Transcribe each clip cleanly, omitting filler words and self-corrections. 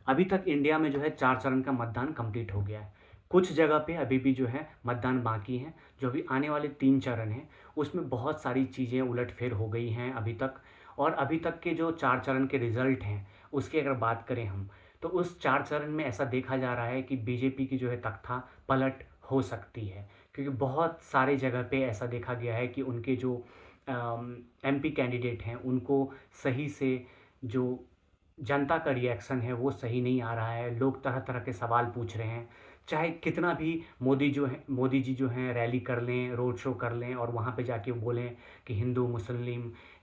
अभी तक इंडिया में जो है 4 चरण का मतदान कंप्लीट हो गया है। कुछ जगह पे अभी भी जो है मतदान बाकी है। जो अभी आने वाले 3 चरण हैं, उसमें बहुत सारी चीज़ें उलट-फेर हो गई हैं अभी तक। और अभी तक के जो 4 चरण के रिज़ल्ट हैं, उसकी अगर बात करें हम, तो उस 4 चरण में ऐसा देखा जा रहा है कि बीजेपी की जो है तख्ता पलट हो सकती है। क्योंकि बहुत सारे जगह पे ऐसा देखा गया है कि उनके जो एमपी कैंडिडेट हैं, उनको सही से जो जनता का रिएक्शन है वो सही नहीं आ रहा है। लोग तरह तरह के सवाल पूछ रहे हैं। चाहे कितना भी मोदी जी जो हैं रैली कर लें, रोड शो कर लें और वहाँ पे जाके बोलें कि हिंदू मुस्लिम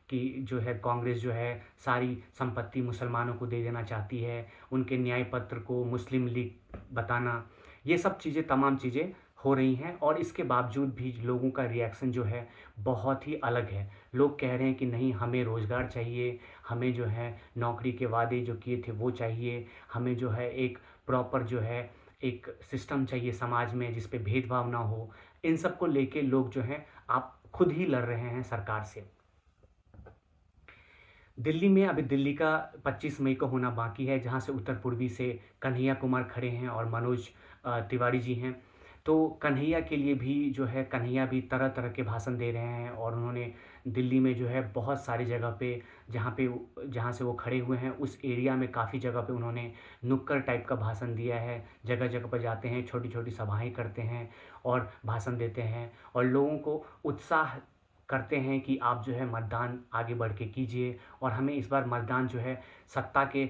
की जो है कांग्रेस जो है सारी संपत्ति मुसलमानों को दे देना चाहती है, उनके न्याय पत्र को मुस्लिम लीग बताना, ये सब चीज़ें तमाम चीज़ें हो रही हैं। और इसके बावजूद भी लोगों का रिएक्शन जो है बहुत ही अलग है। लोग कह रहे हैं कि नहीं, हमें रोज़गार चाहिए, हमें जो है नौकरी के वादे जो किए थे वो चाहिए, हमें जो है एक प्रॉपर जो है एक सिस्टम चाहिए समाज में जिस पे भेदभाव ना हो। इन सब को लेके लोग जो हैं आप खुद ही लड़ रहे हैं सरकार से। दिल्ली में अभी दिल्ली का 25 मई को होना बाकी है, जहां से उत्तर पूर्वी से कन्हैया कुमार खड़े हैं और मनोज तिवारी जी हैं। तो कन्हैया के लिए भी जो है कन्हैया भी तरह तरह के भाषण दे रहे हैं और उन्होंने दिल्ली में जो है बहुत सारी जगह पे जहाँ से वो खड़े हुए हैं उस एरिया में काफ़ी जगह पे उन्होंने नुक्कड़ टाइप का भाषण दिया है। जगह जगह पर जाते हैं, छोटी छोटी सभाएं करते हैं और भाषण देते हैं और लोगों को उत्साह करते हैं कि आप जो है मतदान आगे बढ़ के कीजिए और हमें इस बार मतदान जो है सत्ता के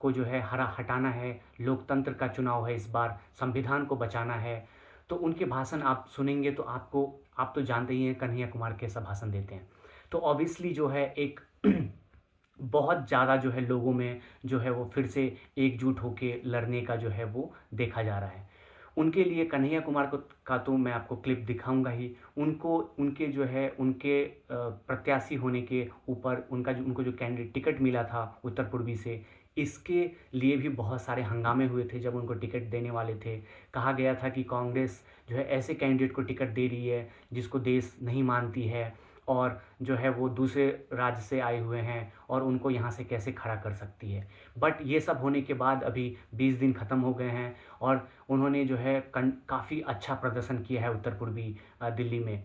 को जो है हटाना है, लोकतंत्र का चुनाव है, इस बार संविधान को बचाना है। तो उनके भाषण आप सुनेंगे तो आप तो जानते ही हैं कन्हैया कुमार कैसा भाषण देते हैं। तो ऑब्वियसली जो है एक बहुत ज़्यादा जो है लोगों में जो है वो फिर से एकजुट होके लड़ने का जो है वो देखा जा रहा है। उनके लिए कन्हैया कुमार को का तो मैं आपको क्लिप दिखाऊंगा ही। उनको उनके जो है उनके प्रत्याशी होने के ऊपर उनको जो कैंडिडेट टिकट मिला था उत्तर पूर्वी से, इसके लिए भी बहुत सारे हंगामे हुए थे। जब उनको टिकट देने वाले थे, कहा गया था कि कांग्रेस जो है ऐसे कैंडिडेट को टिकट दे रही है जिसको देश नहीं मानती है और जो है वो दूसरे राज्य से आए हुए हैं और उनको यहाँ से कैसे खड़ा कर सकती है। बट ये सब होने के बाद अभी 20 दिन ख़त्म हो गए हैं और उन्होंने जो है काफ़ी अच्छा प्रदर्शन किया है उत्तर पूर्वी दिल्ली में।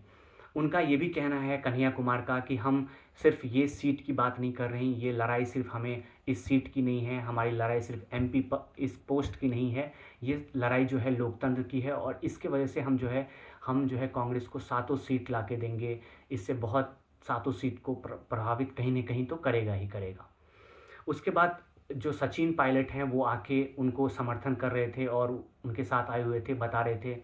उनका ये भी कहना है कन्हैया कुमार का कि हम सिर्फ ये सीट की बात नहीं कर रहे हैं, ये लड़ाई सिर्फ हमें इस सीट की नहीं है, हमारी लड़ाई सिर्फ एमपी इस पोस्ट की नहीं है, ये लड़ाई जो है लोकतंत्र की है और इसके वजह से हम जो है कांग्रेस को 7 सीट ला के देंगे। इससे बहुत 7 सीट को प्रभावित कहीं ना कहीं तो करेगा ही करेगा। उसके बाद जो सचिन पायलट हैं वो आके उनको समर्थन कर रहे थे और उनके साथ आए हुए थे, बता रहे थे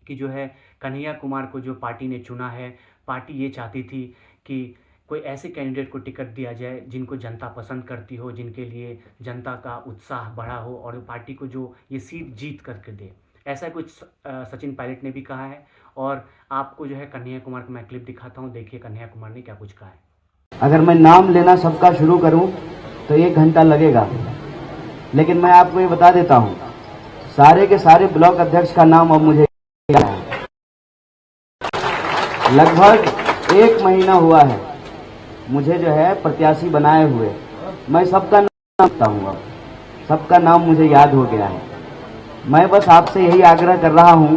कि जो है कन्हैया कुमार को जो पार्टी ने चुना है, पार्टी ये चाहती थी कि कोई ऐसे कैंडिडेट को टिकट दिया जाए जिनको जनता पसंद करती हो, जिनके लिए जनता का उत्साह बढ़ा हो और पार्टी को जो ये सीट जीत करके दे। ऐसा कुछ सचिन पायलट ने भी कहा है और आपको जो है कन्हैया कुमार को मैं क्लिप दिखाता हूँ, देखिए कन्हैया कुमार ने क्या कुछ कहा है। अगर मैं नाम लेना सबका शुरू करूं तो 1 घंटा लगेगा, लेकिन मैं आपको ये बता देता हूं, सारे के सारे ब्लॉक अध्यक्ष का नाम अब मुझे याद है। लगभग 1 महीना हुआ है मुझे जो है प्रत्याशी बनाए हुए। मैं सबका नाम रखता हूं, अब सबका नाम मुझे याद हो गया है। मैं बस आपसे यही आग्रह कर रहा हूं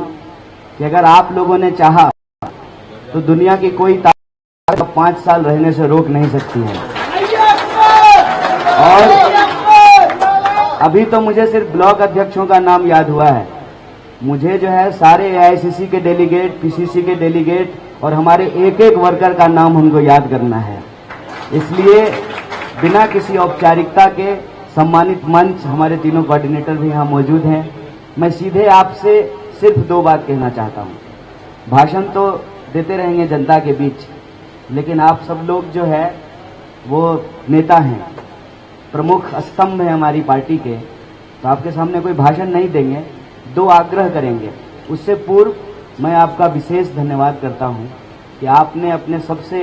कि अगर आप लोगों ने चाहा तो दुनिया की कोई ताकत 5 साल रहने से रोक नहीं सकती है। और अभी तो मुझे सिर्फ ब्लॉक अध्यक्षों का नाम याद हुआ है, मुझे जो है सारे एआईसीसी के डेलीगेट, पीसीसी के डेलीगेट और हमारे एक एक वर्कर का नाम हमको याद करना है। इसलिए बिना किसी औपचारिकता के सम्मानित मंच, हमारे तीनों कोऑर्डिनेटर भी यहाँ मौजूद हैं। मैं सीधे आपसे सिर्फ 2 बात कहना चाहता हूँ। भाषण तो देते रहेंगे जनता के बीच, लेकिन आप सब लोग जो है वो नेता हैं, प्रमुख स्तंभ हैं हमारी पार्टी के, तो आपके सामने कोई भाषण नहीं देंगे, 2 आग्रह करेंगे। उससे पूर्व मैं आपका विशेष धन्यवाद करता हूं कि आपने अपने सबसे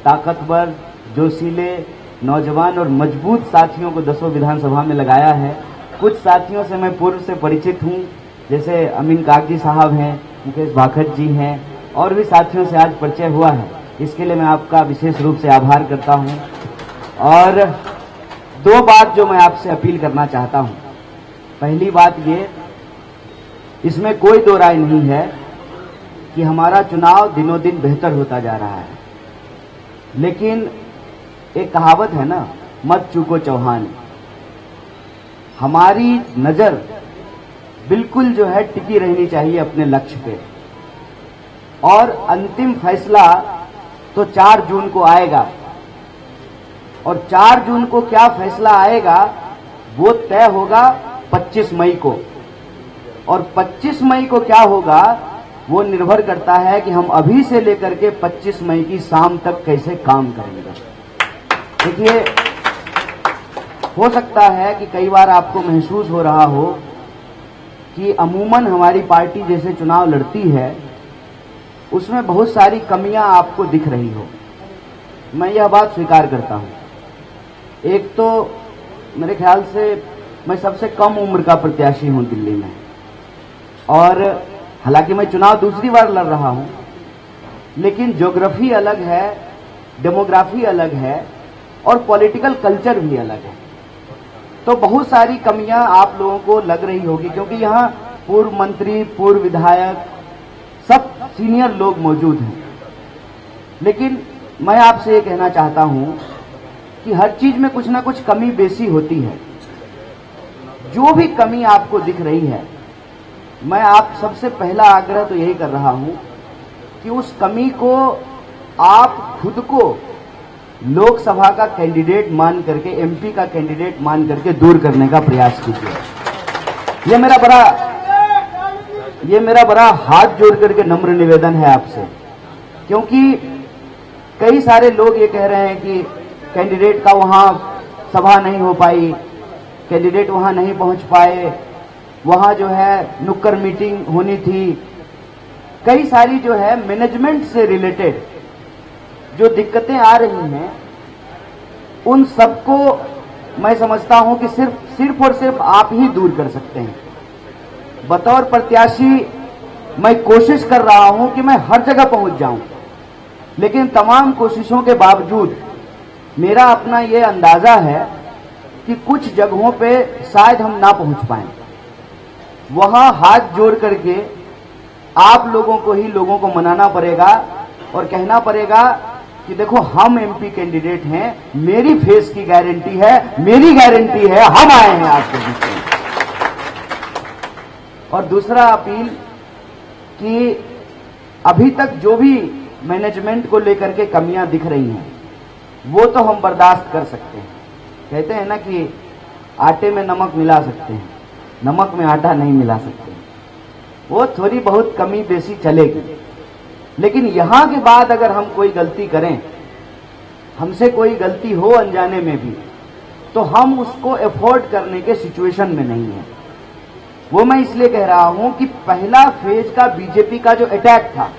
ताकतवर, जोशीले, नौजवान और मजबूत साथियों को 10 विधानसभा में लगाया है। कुछ साथियों से मैं पूर्व से परिचित हूं, जैसे अमीन कागजी साहब हैं, मुकेश भाखट जी हैं और भी साथियों से आज परिचय हुआ है। इसके लिए मैं आपका विशेष रूप से आभार करता हूं। और दो बात जो मैं आपसे अपील करना चाहता हूं। पहली बात ये, इसमें कोई दो राय नहीं है कि हमारा चुनाव दिनों दिन बेहतर होता जा रहा है, लेकिन एक कहावत है ना, मत चूको चौहान। हमारी नजर बिल्कुल जो है टिकी रहनी चाहिए अपने लक्ष्य पे, और अंतिम फैसला तो 4 जून को आएगा, और 4 जून को क्या फैसला आएगा वो तय होगा 25 मई को, और 25 मई को क्या होगा वो निर्भर करता है कि हम अभी से लेकर के 25 मई की शाम तक कैसे काम करेंगे। देखिए, हो सकता है कि कई बार आपको महसूस हो रहा हो कि अमूमन हमारी पार्टी जैसे चुनाव लड़ती है उसमें बहुत सारी कमियां आपको दिख रही हो। मैं यह बात स्वीकार करता हूं। एक तो मेरे ख्याल से मैं सबसे कम उम्र का प्रत्याशी हूं दिल्ली में, और हालांकि मैं चुनाव दूसरी बार लड़ रहा हूं, लेकिन ज्योग्राफी अलग है, डेमोग्राफी अलग है, और पॉलिटिकल कल्चर भी अलग है। तो बहुत सारी कमियां आप लोगों को लग रही होगी, क्योंकि यहां पूर्व मंत्री, पूर्व विधायक, सब सीनियर लोग मौजूद हैं। लेकिन मैं आपसे ये कहना चाहता हूं कि हर चीज में कुछ ना कुछ कमी बेसी होती है। जो भी कमी आपको दिख रही है, मैं आप सबसे पहला आग्रह तो यही कर रहा हूं कि उस कमी को आप खुद को लोकसभा का कैंडिडेट मान करके, एमपी का कैंडिडेट मान करके दूर करने का प्रयास कीजिए। ये मेरा बड़ा हाथ जोड़ करके नम्र निवेदन है आपसे, क्योंकि कई सारे लोग ये कह रहे हैं कि कैंडिडेट का वहां सभा नहीं हो पाई, कैंडिडेट वहां नहीं पहुंच पाए, वहां जो है नुक्कड़ मीटिंग होनी थी। कई सारी जो है मैनेजमेंट से रिलेटेड जो दिक्कतें आ रही हैं, उन सबको मैं समझता हूं कि सिर्फ और सिर्फ आप ही दूर कर सकते हैं। बतौर प्रत्याशी मैं कोशिश कर रहा हूं कि मैं हर जगह पहुंच जाऊं, लेकिन तमाम कोशिशों के बावजूद मेरा अपना ये अंदाजा है कि कुछ जगहों पे शायद हम ना पहुंच पाएं। वहां हाथ जोड़ करके आप लोगों को ही लोगों को मनाना पड़ेगा और कहना पड़ेगा कि देखो, हम एमपी कैंडिडेट हैं, मेरी फेस की गारंटी है, मेरी गारंटी है, हम आए हैं आपके बीच में। और दूसरा अपील कि अभी तक जो भी मैनेजमेंट को लेकर के कमियां दिख रही हैं वो तो हम बर्दाश्त कर सकते हैं। कहते हैं ना कि आटे में नमक मिला सकते हैं, नमक में आटा नहीं मिला सकते। वो थोड़ी बहुत कमी बेसी चलेगी, लेकिन यहां के बाद अगर हम कोई गलती करें, हमसे कोई गलती हो अनजाने में भी, तो हम उसको अफोर्ड करने के सिचुएशन में नहीं है। वो मैं इसलिए कह रहा हूं कि पहला फेज का बीजेपी का जो अटैक था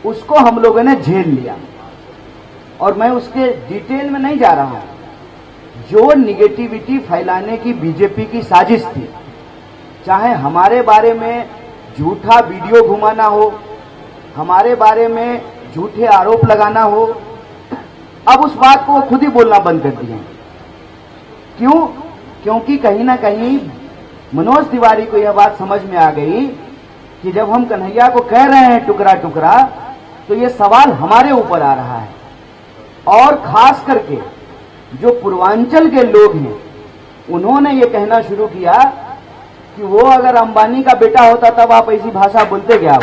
उसको हम लोगों ने झेल लिया, और मैं उसके डिटेल में नहीं जा रहा हूं। जो निगेटिविटी फैलाने की बीजेपी की साजिश थी, चाहे हमारे बारे में झूठा वीडियो घुमाना हो, हमारे बारे में झूठे आरोप लगाना हो, अब उस बात को खुद ही बोलना बंद कर दिए। क्यों? क्योंकि कहीं ना कहीं मनोज तिवारी को यह बात समझ में आ गई कि जब हम कन्हैया को कह रहे हैं टुकड़ा टुकड़ा, तो यह सवाल हमारे ऊपर आ रहा है। और खास करके जो पूर्वांचल के लोग हैं, उन्होंने ये कहना शुरू किया कि वो अगर अंबानी का बेटा होता तब आप ऐसी भाषा बोलते क्या?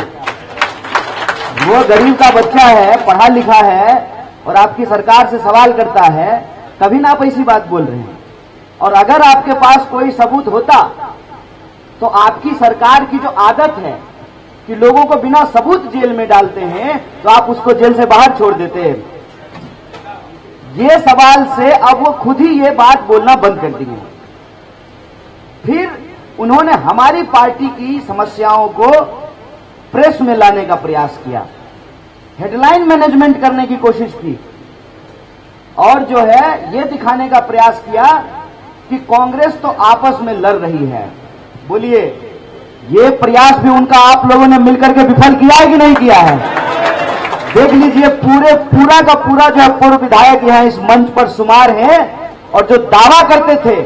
वो गरीब का बच्चा है, पढ़ा लिखा है, और आपकी सरकार से सवाल करता है, तभी ना आप ऐसी बात बोल रहे हैं। और अगर आपके पास कोई सबूत होता तो आपकी सरकार की जो आदत है कि लोगों को बिना सबूत जेल में डालते हैं, तो आप उसको जेल से बाहर छोड़ देते हैं। ये सवाल से अब वो खुद ही ये बात बोलना बंद कर दिए। फिर उन्होंने हमारी पार्टी की समस्याओं को प्रेस में लाने का प्रयास किया, हेडलाइन मैनेजमेंट करने की कोशिश की, और जो है ये दिखाने का प्रयास किया कि कांग्रेस तो आपस में लड़ रही है। बोलिए, ये प्रयास भी उनका आप लोगों ने मिलकर के विफल किया है कि नहीं किया है? देख लीजिए, पूरा का पूरा जो है पूर्व विधायक यहाँ इस मंच पर शुमार है, और जो दावा करते थे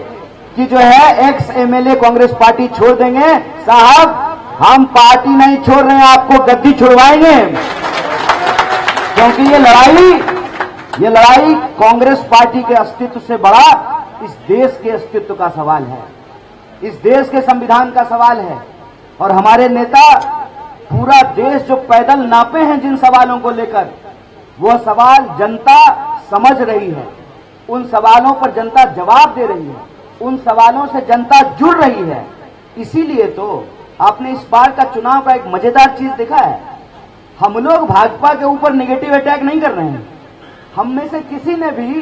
कि जो है एक्स एमएलए कांग्रेस पार्टी छोड़ देंगे, साहब हम पार्टी नहीं छोड़ रहे हैं, आपको गद्दी छुड़वाएंगे। क्योंकि ये लड़ाई कांग्रेस पार्टी के अस्तित्व से बड़ा इस देश के अस्तित्व का सवाल है, इस देश के संविधान का सवाल है। और हमारे नेता पूरा देश जो पैदल नापे हैं जिन सवालों को लेकर, वो सवाल जनता समझ रही है, उन सवालों पर जनता जवाब दे रही है, उन सवालों से जनता जुड़ रही है। इसीलिए तो आपने इस बार का चुनाव का एक मजेदार चीज देखा है, हम लोग भाजपा के ऊपर नेगेटिव अटैक नहीं कर रहे हैं। हम में से किसी ने भी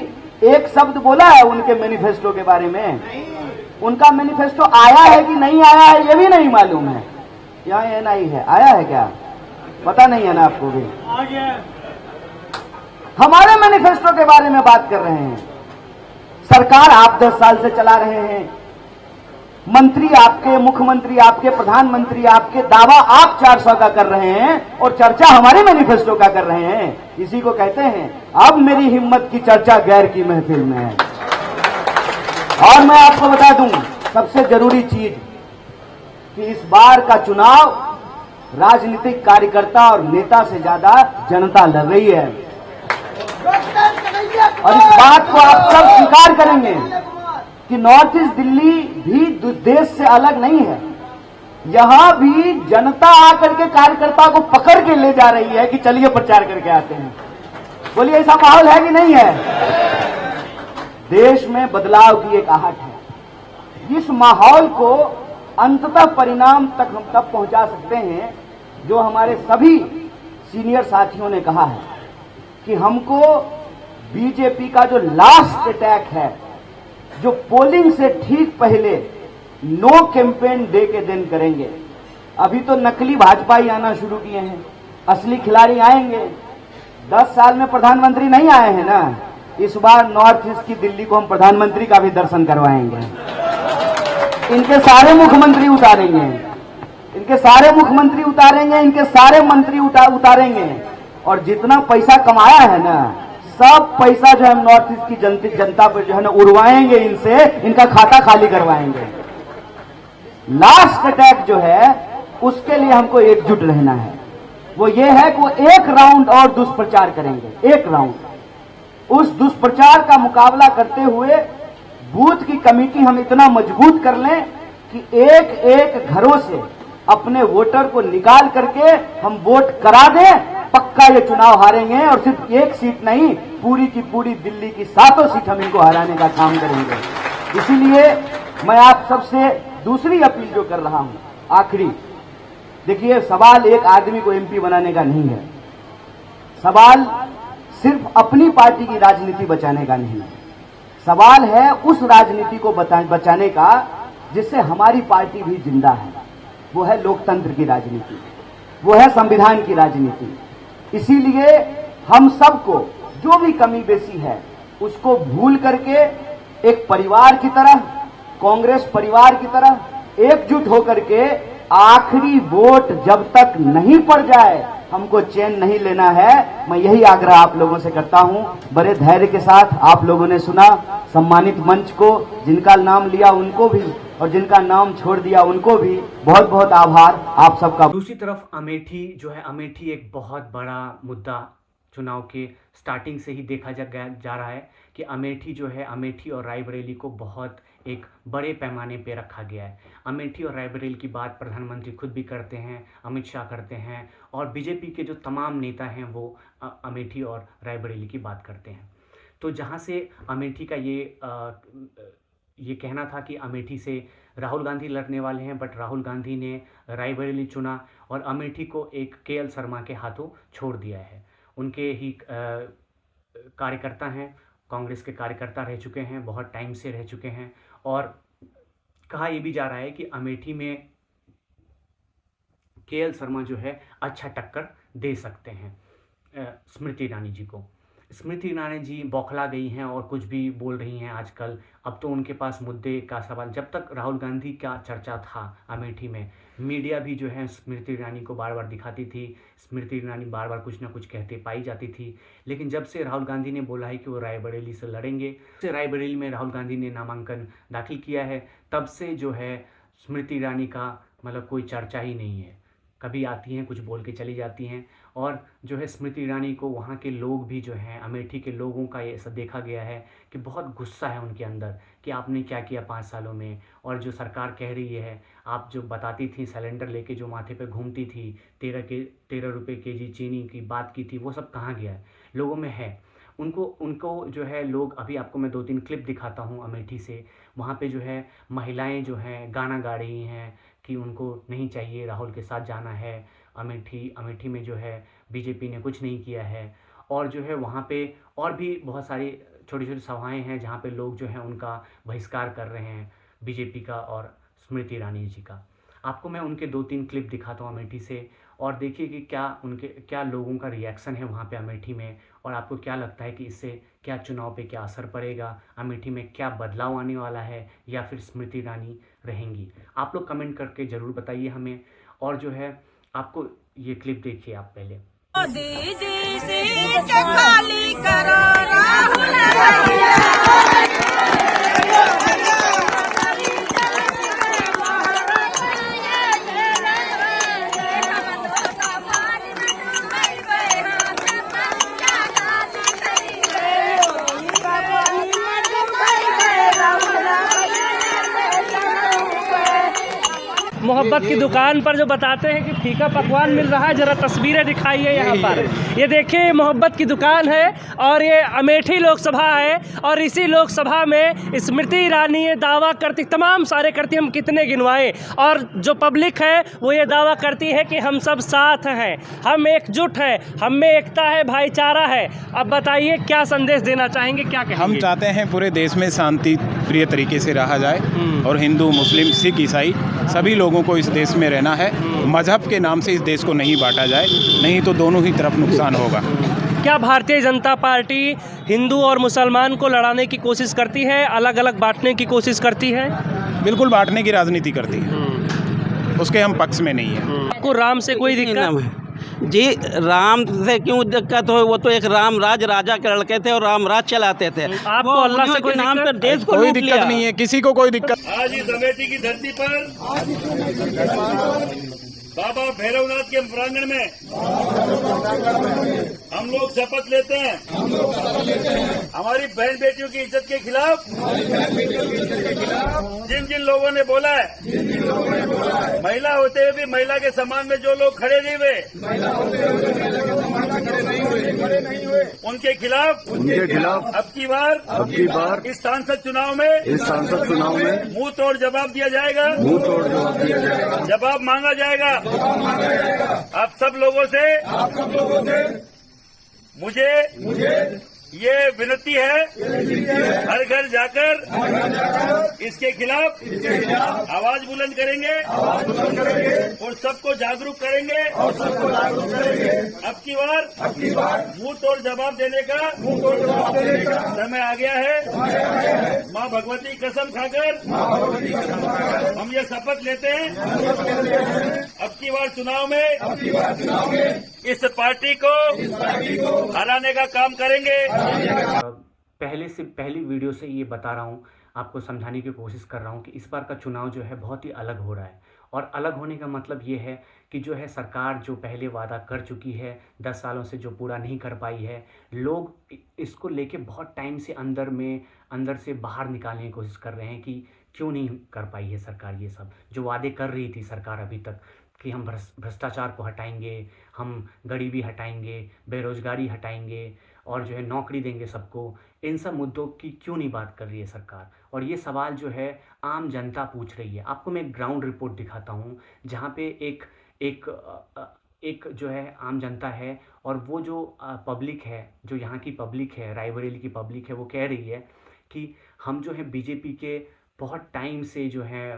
एक शब्द बोला है उनके मैनिफेस्टो के बारे में? उनका मैनिफेस्टो आया है कि नहीं आया है ये भी नहीं मालूम है। यहाँ एनआई है, आया है क्या पता नहीं है ना आपको भी? हमारे मैनिफेस्टो के बारे में बात कर रहे हैं। सरकार आप 10 साल से चला रहे हैं, मंत्री आपके, मुख्यमंत्री आपके, प्रधानमंत्री आपके, दावा आप 400 का कर रहे हैं और चर्चा हमारे मैनिफेस्टो का कर रहे हैं। इसी को कहते हैं अब मेरी हिम्मत की चर्चा गैर की महफिल में है। और मैं आपको बता दूं सबसे जरूरी चीज कि इस बार का चुनाव राजनीतिक कार्यकर्ता और नेता से ज्यादा जनता लड़ रही है। और इस बात को आप सब स्वीकार करेंगे कि नॉर्थ ईस्ट दिल्ली भी देश से अलग नहीं है। यहां भी जनता आकर के कार्यकर्ता को पकड़ के ले जा रही है कि चलिए प्रचार करके आते हैं। बोलिए ऐसा माहौल है कि नहीं है? देश में बदलाव की एक आहट है। इस माहौल को अंततः परिणाम तक हम तब पहुंचा सकते हैं जो हमारे सभी सीनियर साथियों ने कहा है कि हमको बीजेपी का जो लास्ट अटैक है, जो पोलिंग से ठीक पहले नो कैंपेन डे के दिन करेंगे। अभी तो नकली भाजपा ही आना शुरू किए हैं, असली खिलाड़ी आएंगे। 10 साल में प्रधानमंत्री नहीं आए हैं ना, इस बार नॉर्थ ईस्ट की दिल्ली को हम प्रधानमंत्री का भी दर्शन करवाएंगे। इनके सारे मुख्यमंत्री उतारेंगे, इनके सारे मुख्यमंत्री उतारेंगे, इनके सारे मंत्री उतारेंगे। और जितना पैसा कमाया है ना, सब पैसा जो है नॉर्थ ईस्ट की जनता पर जो है ना उड़वाएंगे, इनसे इनका खाता खाली करवाएंगे। लास्ट अटैक जो है उसके लिए हमको एकजुट रहना है। वो ये है कि वो एक राउंड और दुष्प्रचार करेंगे, एक राउंड। उस दुष्प्रचार का मुकाबला करते हुए बूथ की कमेटी हम इतना मजबूत कर लें कि एक एक घरों से अपने वोटर को निकाल करके हम वोट करा दें। पक्का ये चुनाव हारेंगे और सिर्फ एक सीट नहीं, पूरी की पूरी दिल्ली की 7 सीट हम इनको हराने का काम करेंगे। इसीलिए मैं आप सबसे दूसरी अपील जो कर रहा हूं, आखिरी, देखिए सवाल एक आदमी को एमपी बनाने का नहीं है, सवाल सिर्फ अपनी पार्टी की राजनीति बचाने का नहीं है, सवाल है उस राजनीति को बचाने का जिससे हमारी पार्टी भी जिंदा है। वो है लोकतंत्र की राजनीति, वो है संविधान की राजनीति। इसीलिए हम सबको जो भी कमी बेसी है उसको भूल करके एक परिवार की तरह, कांग्रेस परिवार की तरह एकजुट होकर के आखिरी वोट जब तक नहीं पड़ जाए हमको चैन नहीं लेना है। मैं यही आग्रह आप लोगों से करता हूं। बड़े धैर्य के साथ आप लोगों ने सुना। सम्मानित मंच को, जिनका नाम लिया उनको भी और जिनका नाम छोड़ दिया उनको भी बहुत बहुत आभार आप सबका। दूसरी तरफ अमेठी जो है, अमेठी एक बहुत बड़ा मुद्दा चुनाव के स्टार्टिंग से ही देखा जा रहा है कि अमेठी जो है, अमेठी और रायबरेली को बहुत एक बड़े पैमाने पे रखा गया है। अमेठी और रायबरेली की बात प्रधानमंत्री खुद भी करते हैं, अमित शाह करते हैं और बीजेपी के जो तमाम नेता हैं वो अमेठी और रायबरेली की बात करते हैं। तो जहाँ से अमेठी का ये कहना था कि अमेठी से राहुल गांधी लड़ने वाले हैं, बट राहुल गांधी ने रायबरेली चुना और अमेठी को एक केएल शर्मा के हाथों छोड़ दिया है। उनके ही कार्यकर्ता हैं, कांग्रेस के कार्यकर्ता रह चुके हैं, बहुत टाइम से रह चुके हैं और कहा यह भी जा रहा है कि अमेठी में केएल शर्मा जो है अच्छा टक्कर दे सकते हैं स्मृति ईरानी जी को। स्मृति ईरानी जी बौखला गई हैं और कुछ भी बोल रही हैं आजकल। अब तो उनके पास मुद्दे का सवाल, जब तक राहुल गांधी का चर्चा था अमेठी में, मीडिया भी जो है स्मृति ईरानी को बार बार दिखाती थी, स्मृति ईरानी बार बार कुछ ना कुछ कहते पाई जाती थी। लेकिन जब से राहुल गांधी ने बोला है कि वो रायबरेली से लड़ेंगे, से रायबरेली में राहुल गांधी ने नामांकन दाखिल किया है, तब से जो है स्मृति ईरानी का मतलब कोई चर्चा ही नहीं है। कभी आती हैं, कुछ बोल के चली जाती हैं। और जो है स्मृति ईरानी को वहाँ के लोग भी जो हैं, अमेठी के लोगों का ये सब देखा गया है कि बहुत गुस्सा है उनके अंदर कि आपने क्या किया 5 सालों में। और जो सरकार कह रही है, आप जो बताती थी सिलेंडर लेके जो माथे पे घूमती थी, 13 रुपये केजी चीनी की बात की थी, वो सब कहाँ गया है? लोगों में है। उनको उनको जो है लोग, अभी आपको मैं 2-3 क्लिप दिखाता हूँ अमेठी से। वहाँ पे जो है महिलाएं जो हैं गाना गा रही हैं कि उनको नहीं चाहिए, राहुल के साथ जाना है। अमेठी में जो है बीजेपी ने कुछ नहीं किया है। और जो है वहाँ पे और भी बहुत सारी छोटी छोटी सभाएं हैं जहाँ पे लोग जो हैं उनका बहिष्कार कर रहे हैं, बीजेपी का और स्मृति ईरानी जी का। आपको मैं उनके 2-3 क्लिप दिखाता हूँ अमेठी से, और देखिए कि क्या लोगों का रिएक्शन है वहाँ पे अमेठी में, और आपको क्या लगता है कि इससे क्या चुनाव पे क्या असर पड़ेगा, अमेठी में क्या बदलाव आने वाला है, या फिर स्मृति ईरानी रहेंगी। आप लोग कमेंट करके ज़रूर बताइए हमें। और जो है आपको ये क्लिप देखिए आप पहले। मोदी जी सीट खाली करो, राहुल मोहब्बत की दुकान पर जो बताते हैं कि फीका पकवान मिल रहा है, ज़रा तस्वीरें दिखाइए यहाँ पर। ये देखिए, ये मोहब्बत की दुकान है और ये अमेठी लोकसभा है। और इसी लोकसभा में स्मृति ईरानी ये दावा करती, तमाम सारे करती, हम कितने गिनवाएं। और जो पब्लिक है वो ये दावा करती है कि हम सब साथ हैं, हम एकजुट हैं, हम में एकता है, भाईचारा है। अब बताइए क्या संदेश देना चाहेंगे, क्या कहेंगे? हम चाहते हैं पूरे देश में शांति प्रिय तरीके से रहा जाए, और हिंदू, मुस्लिम, सिख, ईसाई सभी लोगों को इस देश में रहना है। मजहब के नाम से इस देश को नहीं बांटा जाए, नहीं तो दोनों ही तरफ नुकसान होगा। क्या भारतीय जनता पार्टी हिंदू और मुसलमान को लड़ाने की कोशिश करती है, अलग अलग बांटने की कोशिश करती है? बिल्कुल बांटने की राजनीति करती है, उसके हम पक्ष में नहीं है। आपको राम से कोई दिक्कत? जी, राम से क्यों दिक्कत हो? वो तो एक राम राजा के लड़के थे और राम राज चलाते थे। आपको अल्लाह से कोई नाम दिक्कत? पर देश को कोई लूट दिक्कत लिया। नहीं है, किसी को कोई दिक्कत। आज इस अमेठी की धरती पर बाबा भैरवनाथ के प्रांगण में हम लोग शपथ लेते हैं हमारी बहन बेटियों की इज्जत के खिलाफ। जिन जिन लोगों ने बोला है, महिला होते हुए भी महिला के सम्मान में जो लोग खड़े नहीं हुए, उनके खिलाफ अब की बार इस सांसद चुनाव में मुंह तोड़ जवाब दिया जाएगा, जवाब मांगा जाएगा। आप सब लोगों से मुझे ये विनती है, हर घर जाकर इसके खिलाफ आवाज बुलंद करेंगे और सबको जागरूक करेंगे। अब की बार मुंह तोड़ जवाब देने का समय आ गया है। माँ भगवती कसम खाकर हम ये शपथ लेते हैं, अब की बार चुनाव में इस पार्टी को हराने का काम करेंगे। पहली वीडियो से ये बता रहा हूँ, आपको समझाने की कोशिश कर रहा हूँ कि इस बार का चुनाव जो है बहुत ही अलग हो रहा है। और अलग होने का मतलब ये है कि जो है सरकार जो पहले वादा कर चुकी है 10 सालों से, जो पूरा नहीं कर पाई है, लोग इसको लेके बहुत टाइम से अंदर से बाहर निकालने की कोशिश कर रहे हैं कि क्यों नहीं कर पाई है सरकार ये सब जो वादे कर रही थी सरकार अभी तक, कि हम भ्रष्टाचार को हटाएंगे, हम गरीबी हटाएंगे, बेरोजगारी हटाएंगे, और जो है नौकरी देंगे सबको। इन सब मुद्दों की क्यों नहीं बात कर रही है सरकार? और ये सवाल जो है आम जनता पूछ रही है। आपको मैं एक ग्राउंड रिपोर्ट दिखाता हूँ जहाँ पे एक जो है आम जनता है, और वो जो पब्लिक है, जो यहाँ की पब्लिक है, रायबरेली की पब्लिक है, वो कह रही है कि हम जो है बीजेपी के बहुत टाइम से जो है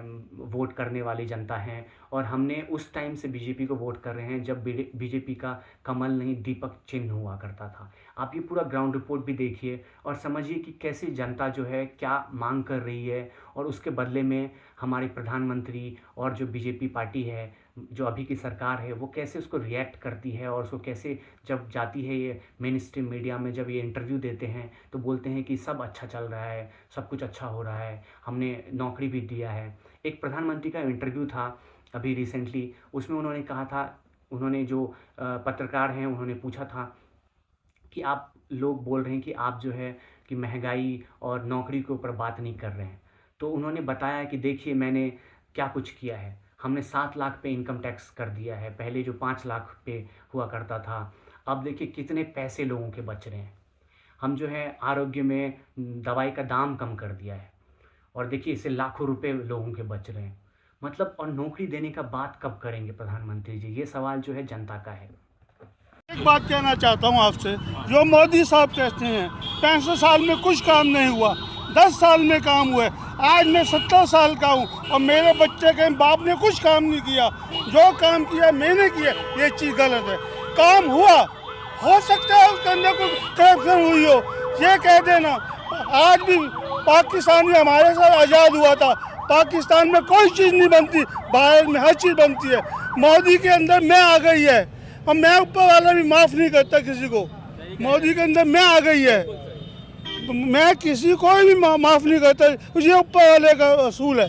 वोट करने वाली जनता हैं और हमने उस टाइम से बीजेपी को वोट कर रहे हैं जब बीजेपी का कमल नहीं दीपक चिन्ह हुआ करता था। आप ये पूरा ग्राउंड रिपोर्ट भी देखिए और समझिए कि कैसे जनता जो है क्या मांग कर रही है और उसके बदले में हमारे प्रधानमंत्री और जो बीजेपी पार्टी है, जो अभी की सरकार है, वो कैसे उसको रिएक्ट करती है और उसको कैसे जब जाती है ये मेन स्ट्रीम मीडिया में, जब ये इंटरव्यू देते हैं तो बोलते हैं कि सब अच्छा चल रहा है, सब कुछ अच्छा हो रहा है, हमने नौकरी भी दिया है। एक प्रधानमंत्री का इंटरव्यू था अभी रिसेंटली, उसमें उन्होंने कहा था, उन्होंने जो पत्रकार हैं उन्होंने पूछा था कि आप लोग बोल रहे हैं कि आप जो है कि महंगाई और नौकरी के ऊपर बात नहीं कर रहे हैं, तो उन्होंने बताया कि देखिए मैंने क्या कुछ किया है। हमने 7 लाख पे इनकम टैक्स कर दिया है, पहले जो 5 लाख पे हुआ करता था, अब देखिए कितने पैसे लोगों के बच रहे हैं। हम जो है आरोग्य में दवाई का दाम कम कर दिया है और देखिए इससे लाखों रुपए लोगों के बच रहे हैं। मतलब और नौकरी देने का बात कब करेंगे प्रधानमंत्री जी, ये सवाल जो है जनता का है। एक बात कहना चाहता हूँ आपसे, जो मोदी साहब कहते हैं 65 साल में कुछ काम नहीं हुआ, 10 साल में काम हुए। आज मैं 70 साल का हूँ और मेरे बच्चे के बाप ने कुछ काम नहीं किया, जो काम किया मैंने किया, ये चीज़ गलत है। काम हुआ, हो सकता है उसके अंदर कोई करप्शन हुई हो, ये कह देना। आज भी पाकिस्तान हमारे साथ आज़ाद हुआ था, पाकिस्तान में कोई चीज़ नहीं बनती, भारत में हर चीज़ बनती है। मोदी के अंदर मैं आ गई है और मैं ऊपर वाला भी माफ़ नहीं करता किसी को। मोदी के अंदर मैं आ गई है, मैं किसी को भी माफ़ नहीं करता, ये ऊपर वाले का असूल है।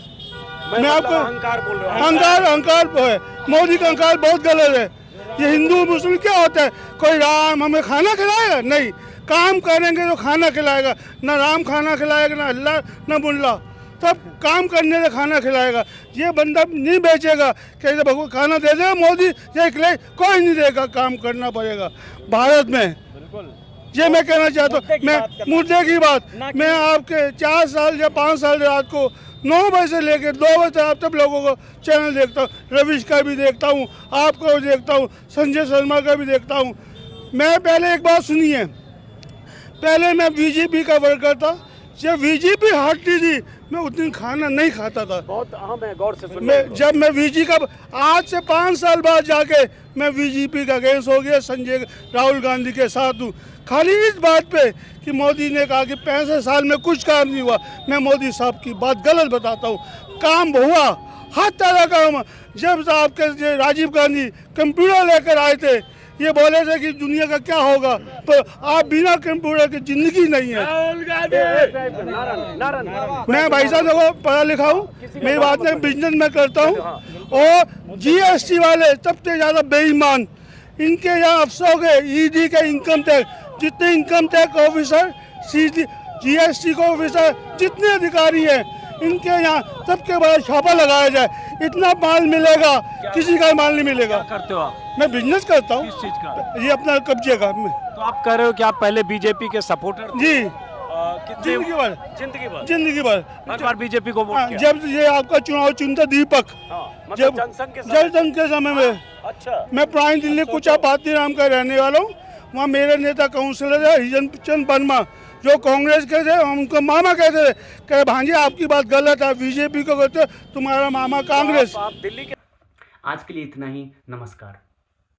मैं आपको अहंकार है, मोदी का अहंकार बहुत गलत है। ये हिंदू मुस्लिम क्या होता है, कोई राम हमें खाना खिलाएगा? नहीं, काम करेंगे तो खाना खिलाएगा। ना राम खाना खिलाएगा, ना अल्लाह, ना मुल्ला, सब काम करने से खाना खिलाएगा। ये बंदा नहीं बेचेगा कि भगवान खाना दे देगा मोदी, ये खिलाए, कोई नहीं देगा, काम करना पड़ेगा भारत में। ये मैं कहना चाहता हूँ। मैं मुद्दे की बात, मैं आपके 4 साल या 5 साल रात को 9 बजे से लेकर 2 बजे तक आप सब लोगों को चैनल देखता हूँ, रविश का भी देखता हूँ, आपका भी देखता हूँ, संजय शर्मा का भी देखता हूँ। मैं पहले एक बात सुनिए, पहले मैं बीजेपी का वर्कर था, जब बीजेपी हटती थी मैं उस दिन खाना नहीं खाता था। बहुत अहम है, गौर से सुनिए। जब मैं बीजेपी का, आज से 5 साल बाद जाके मैं बीजेपी का अगेंस्ट हो गया, संजय राहुल गांधी के साथ हूँ, खाली इस बात पे कि मोदी ने कहा कि 65 साल में कुछ काम नहीं हुआ। मैं मोदी साहब की बात गलत बताता हूँ, काम हुआ, हर तरह का काम। जब आपके राजीव गांधी कंप्यूटर लेकर आए थे, ये बोले थे कि दुनिया का क्या होगा, तो आप बिना कंप्यूटर की जिंदगी नहीं है। मैं भाई साहब देखो पढ़ा लिखा हूँ, मेरी बात में बिजनेस में करता हूँ, और जीएसटी वाले सबसे ज़्यादा बेईमान, इनके यहाँ अफसरों के ईडी के इनकम टैक्स, जितने इनकम टैक्स ऑफिसर, जीएसटी के ऑफिसर, जितने अधिकारी हैं, इनके यहाँ सबके बाद छापा लगाया जाए, इतना माल मिलेगा, किसी का माल नहीं मिलेगा। क्या करते हो आप? मैं बिजनेस करता हूँ। किस चीज का? ये अपना कब्जे का। तो आप कह रहे हो कि आप पहले बीजेपी के सपोर्टर थे? जी, जिंदगी भर जिंदगी भर हर बार बीजेपी को वोट किया? जब ये आपका चुनाव चुनता दीपक, मतलब जनसंघ के समय में। अच्छा, मैं पुरानी दिल्ली कुचापाती नाम का रहने वाला हूँ, वहाँ मेरे नेता काउंसिलर है हरिजन चंद वर्मा, जो कांग्रेस के थे, उनको मामा कहते थे, कहे भांजी आपकी बात गलत है, बीजेपी को कहते तुम्हारा मामा कांग्रेस। आप दिल्ली के। आज के लिए इतना ही, नमस्कार।